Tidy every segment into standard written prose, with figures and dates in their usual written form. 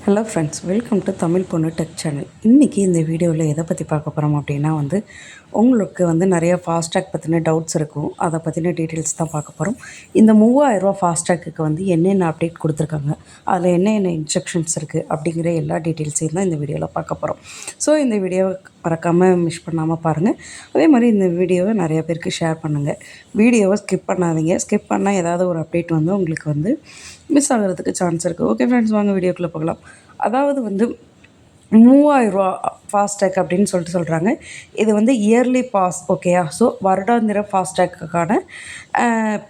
Hello friends, welcome to Tamil பொண்ணு tech channel. இன்றைக்கி இந்த வீடியோவில் எதை பற்றி பார்க்க போகிறோம் அப்படின்னா உங்களுக்கு நிறையா ஃபாஸ்ட்ராக் பற்றின டவுட்ஸ் இருக்கும். அதை பற்றின டீட்டெயில்ஸ் தான் பார்க்க போகிறோம். இந்த 3000 ஃபாஸ்ட்ராக்கு என்னென்ன அப்டேட் கொடுத்துருக்காங்க, அதில் என்னென்ன இன்ஸ்ட்ரக்ஷன்ஸ் இருக்குது அப்படிங்கிற எல்லா டீட்டெயில்ஸையும் தான் இந்த வீடியோவில் பார்க்க போகிறோம். ஸோ இந்த வீடியோவை மறக்காமல் மிஸ் பண்ணாமல் பாருங்கள். அதே மாதிரி இந்த வீடியோவை நிறையா பேருக்கு ஷேர் பண்ணுங்கள். வீடியோவை ஸ்கிப் பண்ணாதீங்க. ஸ்கிப் பண்ணால் ஏதாவது ஒரு அப்டேட் உங்களுக்கு மிஸ் ஆகிறதுக்கு சான்ஸ் இருக்குது. ஓகே ஃப்ரெண்ட்ஸ், வாங்க வீடியோக்குள்ளே போகலாம். அதாவது 3000 ஃபாஸ்டேக் அப்படின்னு சொல்கிறாங்க. இது இயர்லி பாஸ், ஓகேயா? ஸோ வருடாந்திர ஃபாஸ்டேக்குக்கான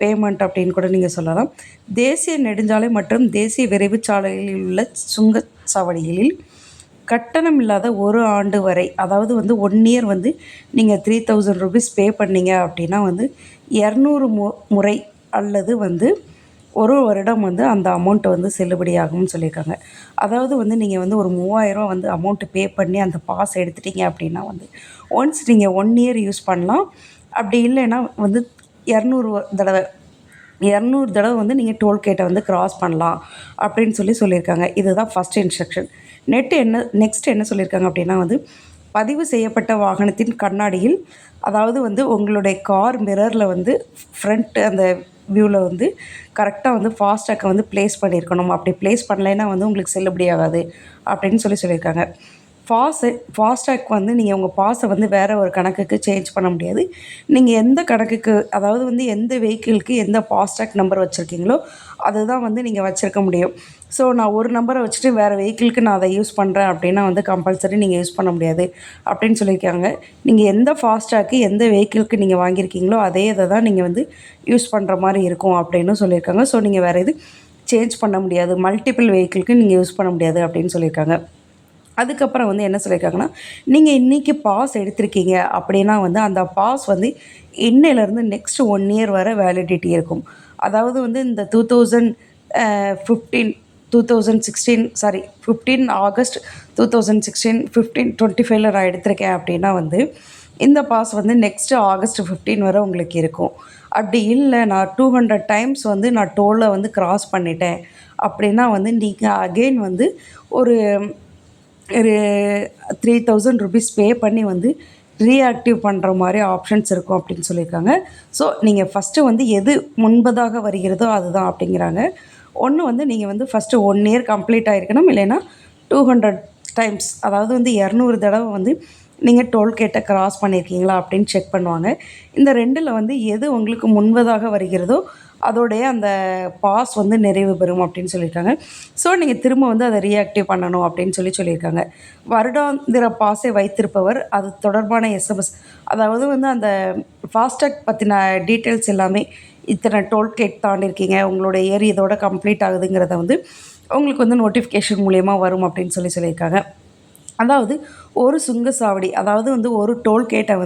பேமெண்ட் அப்படின்னு கூட நீங்கள் சொல்லலாம். தேசிய நெடுஞ்சாலை மற்றும் தேசிய விரைவு சாலைகளில் உள்ள சுங்கச்சாவடிகளில் கட்டணம் இல்லாத ஒரு ஆண்டு வரை, அதாவது 1 இயர் நீங்கள் 3000 ருபீஸ் பே பண்ணீங்க அப்படின்னா 200 முறை அல்லது ஒரு வருடம் அந்த அமௌண்ட்டை செல்லுபடியாகும்னு சொல்லியிருக்காங்க. அதாவது நீங்கள் ஒரு 3000 அமௌண்ட்டு பே பண்ணி அந்த பாஸ் எடுத்துட்டீங்க அப்படின்னா ஒன்ஸ் நீங்கள் 1 இயர் யூஸ் பண்ணலாம். அப்படி இல்லைன்னா 200 தடவை 200 தடவை நீங்கள் டோல்கேட்டை கிராஸ் பண்ணலாம் அப்படின்னு சொல்லியிருக்காங்க. இதுதான் ஃபஸ்ட் இன்ஸ்ட்ரக்ஷன். நெக்ஸ்ட் என்ன சொல்லியிருக்காங்க அப்படின்னா பதிவு செய்யப்பட்ட வாகனத்தின் கண்ணாடியில், அதாவது உங்களுடைய கார் மிரரில் ஃப்ரண்ட் அந்த வியூவில் கரெக்டாக ஃபாஸ்டேக்கை ப்ளேஸ் பண்ணியிருக்கணும். அப்படி ப்ளேஸ் பண்ணலைன்னா உங்களுக்கு செல்லுபடியாகாது அப்படின்னு சொல்லியிருக்காங்க. ஃபாஸ்டேக் நீங்கள் உங்கள் பாஸை வேறு ஒரு கணக்குக்கு சேஞ்ச் பண்ண முடியாது. நீங்கள் எந்த கணக்குக்கு, அதாவது எந்த வெஹிக்கிளுக்கு எந்த ஃபாஸ்டேக் நம்பர் வச்சுருக்கீங்களோ அதுதான் நீங்கள் வச்சுருக்க முடியும். ஸோ நான் ஒரு நம்பரை வச்சுட்டு வேறு வெஹிக்கிளுக்கு நான் அதை யூஸ் பண்ணுறேன் அப்படின்னா கம்பல்சரி நீங்கள் யூஸ் பண்ண முடியாது அப்படின்னு சொல்லியிருக்காங்க. நீங்கள் எந்த ஃபாஸ்டேக்கு எந்த வெஹிக்கிளுக்கு நீங்கள் வாங்கியிருக்கீங்களோ அதே இதை தான் நீங்கள் யூஸ் பண்ணுற மாதிரி இருக்கும் அப்படின்னு சொல்லியிருக்காங்க. ஸோ நீங்கள் வேறு எது சேஞ்ச் பண்ண முடியாது, மல்டிபிள் வெஹிக்கிளுக்கு நீங்கள் யூஸ் பண்ண முடியாது அப்படின்னு சொல்லியிருக்காங்க. அதுக்கப்புறம் என்ன சொல்லியிருக்காங்கன்னா, நீங்கள் இன்றைக்கி பாஸ் எடுத்திருக்கீங்க அப்படின்னா அந்த பாஸ் இன்னையிலேருந்து நெக்ஸ்ட் 1 இயர் வரை வேலிடிட்டி இருக்கும். அதாவது இந்த 15 ஆகஸ்ட் 2016 15/25 நான் எடுத்திருக்கேன் அப்படின்னா இந்த பாஸ் நெக்ஸ்ட்டு ஆகஸ்ட் 15 வரை உங்களுக்கு இருக்கும். அப்படி இல்லை, நான் 200 டைம்ஸ் நான் டோலை கிராஸ் பண்ணிட்டேன் அப்படின்னா நீங்கள் அகெயின் ஒரு 3000 ருபீஸ் பே பண்ணி ரீஆக்டிவ் பண்ணுற மாதிரி ஆப்ஷன்ஸ் இருக்கும் அப்படின்னு சொல்லியிருக்காங்க. ஸோ நீங்கள் ஃபஸ்ட்டு எது முன்பதாக வருகிறதோ அதுதான் அப்படிங்கிறாங்க. ஒன்று நீங்கள் ஃபஸ்ட்டு 1 இயர் கம்ப்ளீட் ஆகிருக்கணும், இல்லைன்னா 200 டைம்ஸ், அதாவது 200 தடவை நீங்கள் டோல்கேட்டை கிராஸ் பண்ணியிருக்கீங்களா அப்படின்னு செக் பண்ணுவாங்க. இந்த ரெண்டில் எது உங்களுக்கு முன்பதாக வருகிறதோ அதோடைய அந்த பாஸ் நிறைவு பெறும் அப்படின்னு சொல்லியிருக்காங்க. ஸோ நீங்கள் திரும்ப அதை ரீஆக்டிவ் பண்ணணும் அப்படின்னு சொல்லியிருக்காங்க. வருடாந்திர பாஸை வைத்திருப்பவர் அது தொடர்பான எஸ்எம்எஸ், அதாவது அந்த ஃபாஸ்டேக் பற்றின டீட்டெயில்ஸ் எல்லாமே, இத்தனை டோல்கேட் தாண்டிருக்கீங்க, உங்களோட ஏரி இதோட கம்ப்ளீட் ஆகுதுங்கிறத உங்களுக்கு நோட்டிஃபிகேஷன் மூலயமா வரும் அப்படின்னு சொல்லியிருக்காங்க. அதாவது ஒரு சுங்கச்சாவடி, அதாவது ஒரு டோல்கேட்டை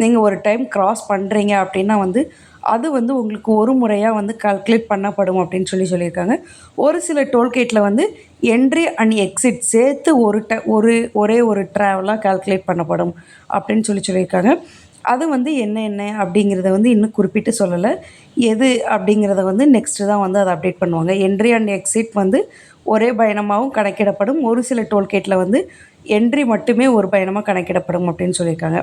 நீங்கள் ஒரு டைம் கிராஸ் பண்ணுறீங்க அப்படின்னா அது உங்களுக்கு ஒரு முறையாக கால்குலேட் பண்ணப்படும் அப்படின்னு சொல்லியிருக்காங்க. ஒரு சில டோல்கேட்டில் என்ட்ரி அண்ட் எக்ஸிட் சேர்த்து ஒரே ஒரு ட்ராவலாக கால்குலேட் பண்ணப்படும் அப்படின்னு சொல்லியிருக்காங்க. அது என்ன அப்படிங்கிறத இன்னும் குறிப்பிட்டு சொல்லலை. எது அப்படிங்கிறத நெக்ஸ்ட்டு தான் அதை அப்டேட் பண்ணுவாங்க. என்ட்ரி அண்ட் எக்ஸிட் ஒரே பயணமாகவும் கணக்கிடப்படும். ஒரு சில டோல்கேட்டில் என்ட்ரி மட்டுமே ஒரு பயணமாக கணக்கிடப்படும் அப்படின்னு சொல்லியிருக்காங்க.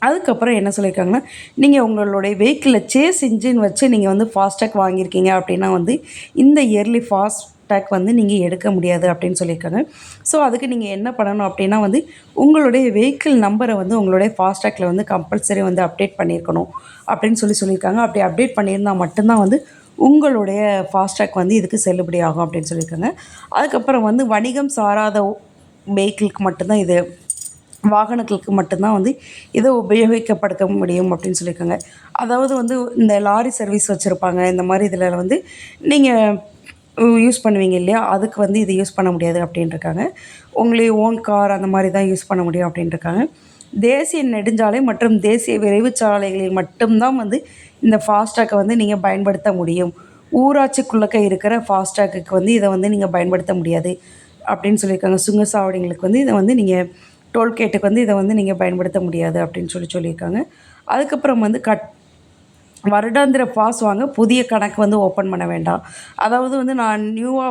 அதுக்கப்புறம் என்ன சொல்லியிருக்காங்கன்னா, நீங்கள் உங்களுடைய வெஹிக்கிளில் சேஸ் இன்ஜின் வச்சு நீங்கள் ஃபாஸ்டேக் வாங்கியிருக்கீங்க அப்படின்னா இந்த இயர்லி ஃபாஸ்டேக் நீங்கள் எடுக்க முடியாது அப்படின்னு சொல்லியிருக்காங்க. ஸோ அதுக்கு நீங்கள் என்ன பண்ணணும் அப்படின்னா உங்களுடைய வெஹிக்கிள் நம்பரை உங்களுடைய ஃபாஸ்டேக்கில் கம்பல்சரி அப்டேட் பண்ணியிருக்கணும் அப்படின்னு சொல்லியிருக்காங்க. அப்படி அப்டேட் பண்ணியிருந்தால் மட்டும்தான் உங்களுடைய ஃபாஸ்டேக் இதுக்கு செல்லுபடி ஆகும் அப்படின்னு சொல்லியிருக்காங்க. அதுக்கப்புறம் வணிகம் சாராத வெஹிக்கிளுக்கு மட்டும்தான் இது, வாகனங்களுக்கு மட்டும்தான் இதை உபயோகிக்கப்படுத்த முடியும் அப்படின்னு சொல்லியிருக்காங்க. அதாவது இந்த லாரி சர்வீஸ் வச்சுருப்பாங்க, இந்த மாதிரி இதில் நீங்கள் யூஸ் பண்ணுவீங்க இல்லையா, அதுக்கு இது யூஸ் பண்ண முடியாது அப்படின்ட்டுருக்காங்க. உங்களுடைய ஓன் கார் அந்த மாதிரி தான் யூஸ் பண்ண முடியும் அப்படின்ட்டுருக்காங்க. தேசிய நெடுஞ்சாலை மற்றும் தேசிய விரைவு சாலைகளில் மட்டும்தான் இந்த ஃபாஸ்டேக்கை நீங்கள் பயன்படுத்த முடியும். ஊராட்சிக்குள்ளக்க இருக்கிற ஃபாஸ்டேக்குக்கு இதை நீங்கள் பயன்படுத்த முடியாது அப்படின்னு சொல்லியிருக்காங்க. சுங்கச்சாவடிங்களுக்கு இதை நீங்கள் டோல்கேட்டுக்கு இதை நீங்கள் பயன்படுத்த முடியாது அப்படின்னு சொல்லியிருக்காங்க. அதுக்கப்புறம் வருடாந்திர பாஸ் வாங்க புதிய கணக்கு ஓப்பன் பண்ண வேண்டாம். அதாவது நான் நியூவாக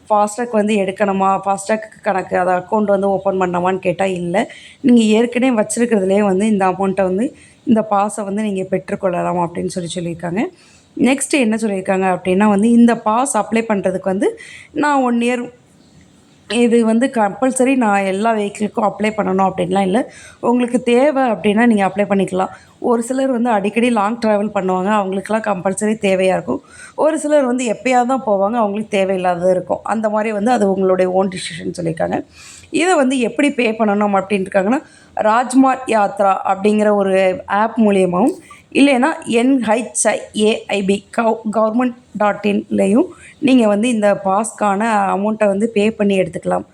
ஃபாஸ்டாக் வந்து எடுக்கணுமா, ஃபாஸ்டாக் கணக்கு அதை அக்கௌண்ட் வந்து ஓப்பன் பண்ணணுமான்னு கேட்டால் இல்லை. நீங்கள் ஏற்கனவே வச்சுருக்கிறதுலே வந்து இந்த அமௌண்ட்டை வந்து இந்த பாஸை வந்து நீங்கள் பெற்றுக்கொள்ளலாம் அப்படின்னு சொல்லியிருக்காங்க. நெக்ஸ்ட்டு என்ன சொல்லியிருக்காங்க அப்படின்னா வந்து இந்த பாஸ் அப்ளை பண்ணுறதுக்கு வந்து நான் 1 இயர் இது வந்து கம்பல்சரி நான் எல்லா வெஹிக்கிளுக்கும் அப்ளை பண்ணணும் அப்படின்லாம் இல்லை. உங்களுக்கு தேவை அப்படின்னா நீங்கள் அப்ளை பண்ணிக்கலாம். ஒரு சிலர் வந்து அடிக்கடி லாங் ட்ராவல் பண்ணுவாங்க. அவங்களுக்கெல்லாம் கம்பல்சரி தேவையாக இருக்கும். ஒரு சிலர் வந்து எப்பயாவது தான் போவாங்க. அவங்களுக்கு தேவையில்லாதது இருக்கும். அந்த மாதிரி வந்து அது உங்களுடைய ஓன் டிசிஷன் சொல்லியிருக்காங்க. இதை வந்து எப்படி பே பண்ணணும் அப்படின்ட்டு இருக்காங்கன்னா, ராஜ்மார்க் யாத்ரா அப்படிங்கிற ஒரு ஆப் மூலியமாகவும் இல்லைன்னா NHIAIB government.inலையும் நீங்கள் வந்து இந்த பாஸ்க்கான அமௌண்ட்டை வந்து பே பண்ணி எடுத்துக்கலாம்.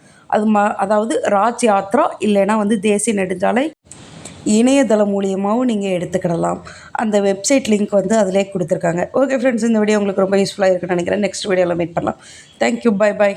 அதாவது ராஜ் யாத்ரா இல்லைன்னா வந்து தேசிய நெடுஞ்சாலை இணையதளம் மூலியமாகவும் நீங்கள் எடுத்துக்கிடலாம். அந்த வெப்சைட் லிங்க் வந்து அதிலே கொடுத்துருக்காங்க. ஓகே ஃப்ரெண்ட்ஸ், இந்த வீடியோ உங்களுக்கு ரொம்ப யூஸ்ஃபுல்லாக இருக்குன்னு நினைக்கிறேன். நெக்ஸ்ட் வீடியோவில் மீட் பண்ணலாம். தேங்க்யூ. பை.